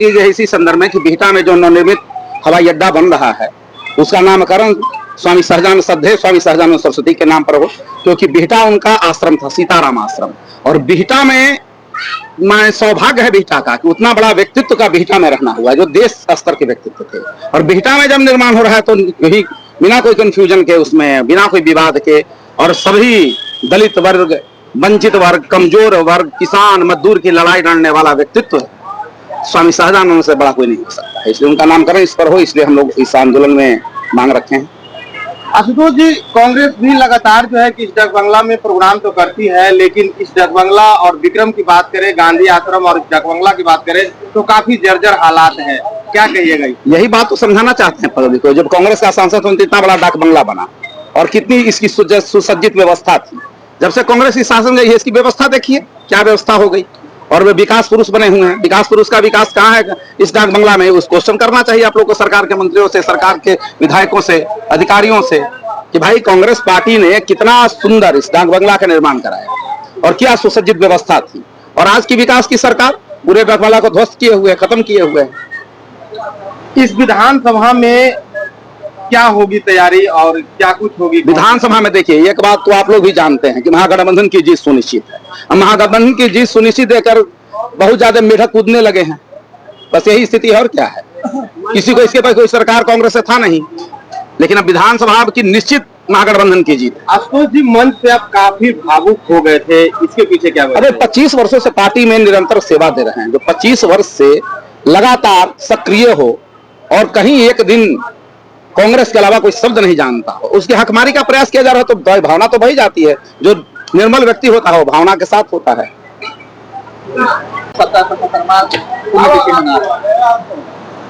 इसी संदर्भ में कि बिहटा में जो नवनिर्मित हवाई अड्डा बन रहा है उसका नामकरण स्वामी सहजानंद श्रद्धेय स्वामी सहजानंद सरस्वती के नाम पर हो, क्योंकि बिहटा उनका आश्रम था, सीताराम आश्रम। और बिहटा में मैं सौभाग्य है बिहटा का कि उतना बड़ा व्यक्तित्व का बिहटा में रहना हुआ जो देश स्तर के व्यक्तित्व थे। और बिहटा में जब निर्माण हो रहा है तो यही बिना कोई कंफ्यूजन के, उसमें बिना कोई विवाद के, और सभी दलित वर्ग, वंचित वर्ग, कमजोर वर्ग, किसान मजदूर की लड़ाई लड़ने वाला व्यक्तित्व स्वामी सहजानंद से बड़ा कोई नहीं हो सकता है, इसलिए उनका नामकरण इस पर हो, इसलिए हम लोग इस आंदोलन में मांग रखे हैं। आशुतोष जी, कांग्रेस भी लगातार जो है कि इस डाक बंगला में प्रोग्राम तो करती है, लेकिन इस डाक बंगला और विक्रम की बात करें, गांधी आश्रम और डाक बंगला की बात करें तो काफी जर्जर हालात है, क्या कहिएगा? यही बात तो समझाना चाहते हैं पब्लिक को। जब कांग्रेस का सांसद तो इतना बड़ा डाक बंगला बना और कितनी इसकी सुसज्जित व्यवस्था थी। जब से कांग्रेस की शासन गई है, इसकी व्यवस्था देखिए क्या व्यवस्था हो गई। और वे विकास पुरुष बने हुए हैं। विकास पुरुष का विकास कहाँ है इस डाक बंगला में? उस क्वेश्चन करना चाहिए आप लोग को, सरकार के मंत्रियों से, सरकार के विधायकों से, अधिकारियों से, कि भाई कांग्रेस पार्टी ने कितना सुंदर इस डाक बंगला का निर्माण कराया और क्या सुसज्जित व्यवस्था थी। और आज की विकास की सरकार पूरे डाक बंगला को ध्वस्त किए हुए, खत्म किए हुए है। इस विधानसभा में क्या होगी तैयारी और क्या कुछ होगी? विधानसभा में देखिए, एक बात तो आप लोग भी जानते हैं कि महागठबंधन की जीत सुनिश्चित है। महागठबंधन की जीत सुनिश्चित देकर बहुत ज्यादा मेढक कूदने लगे हैं, बस यही स्थिति है और क्या है। किसी को इसके पास कोई सरकार कांग्रेस से था नहीं, लेकिन अब विधानसभा की निश्चित महागठबंधन की जीत। आशुतोष जी, मंच पे आप काफी भावुक हो गए थे, इसके पीछे क्या? अरे 25 वर्षों से पार्टी में निरंतर सेवा दे रहे हैं, जो 25 वर्ष से लगातार सक्रिय हो और कहीं एक दिन कांग्रेस के अलावा कोई शब्द नहीं जानता हो, उसकी हकमारी का प्रयास किया जा रहा है, तो भावना तो बही जाती है। जो निर्मल व्यक्ति होता है भावना के साथ होता है।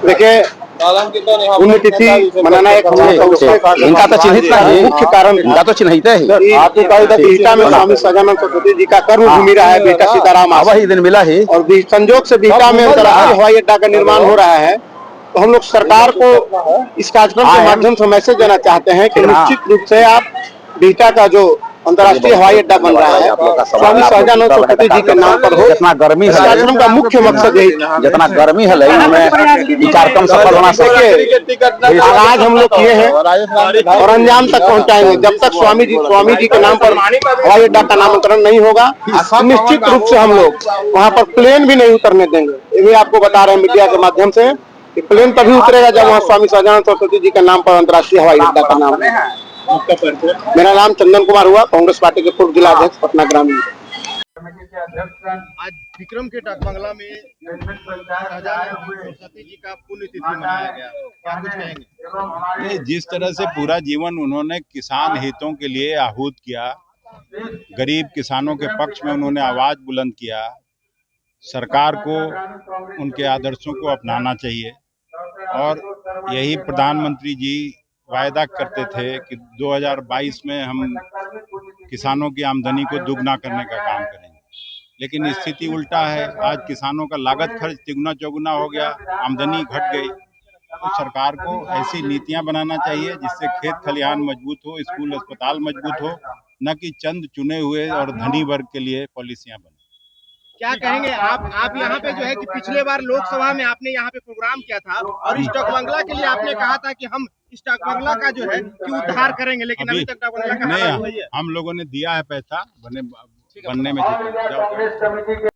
देखिए, पुण्यतिथि मनाना एक इनका तो चिन्हित है, मुख्य कारण इनका तो चिन्हित है। बिहटा में स्वामी सहजानंद सरस्वती जी का कर्म भूमि रहा है, बिहटा सीताराम वही दिन मिला है और संजोग से बिहटा में अंतर्राष्ट्रीय हवाई अड्डा का निर्माण हो रहा है। तो हम लोग सरकार को इस कार्यक्रम के माध्यम से मैसेज देना चाहते हैं कि निश्चित रूप से आप बिहटा का जो अंतर्राष्ट्रीय हवाई अड्डा बन रहा है स्वामी सहजानंद सरस्वती जी के नाम पर हो। जितना गर्मी है, कार्यक्रम का मुख्य मकसद यही, जितना गर्मी है कार्यक्रम सफल होना चाहिए। आगाज हम लोग किए हैं और अंजाम तक पहुंचाएंगे। जब तक स्वामी जी के नाम पर हवाई अड्डा का नामकरण नहीं होगा, निश्चित रूप से हम लोग वहाँ पर प्लेन भी नहीं उतरने देंगे। ये भी आपको बता रहे हैं मीडिया के माध्यम से कि प्लेन तभी उतरेगा जब वहाँ स्वामी सहजानंद सरस्वती जी के नाम पर अंतर्राष्ट्रीय हवाई अड्डा का नाम है। मेरा नाम चंदन कुमार हुआ, कांग्रेस पार्टी के पूर्व जिला अध्यक्ष पटना ग्रामीण। आज विक्रम के डाक बंगला में सरस्वती जी का पुण्यतिथि मनाया गया, क्या कुछ कहेंगे? जिस तरह से पूरा जीवन उन्होंने किसान हितों के लिए आहूत किया, गरीब किसानों के पक्ष में उन्होंने आवाज बुलंद किया, सरकार को उनके आदर्शों को अपनाना चाहिए। और यही प्रधानमंत्री जी वायदा करते थे कि 2022 में हम किसानों की आमदनी को दुगना करने का काम करेंगे, लेकिन स्थिति उल्टा है। आज किसानों का लागत खर्च तिगुना चौगुना हो गया, आमदनी घट गई। तो सरकार को ऐसी नीतियां बनाना चाहिए जिससे खेत खलिहान मजबूत हो, स्कूल अस्पताल मजबूत हो, न कि चंद चुने हुए और धनी वर्ग के लिए पॉलिसियां बने। क्या कहेंगे आप यहाँ पे जो है कि पिछले बार लोकसभा में आपने यहाँ पे प्रोग्राम किया था और इस डाक बंगला के लिए आपने कहा था कि हम इस डाक बंगला का जो है कि उद्धार करेंगे, लेकिन अभी तक डाक बंगला का नहीं, हम लोगों ने दिया है पैसा बनने में।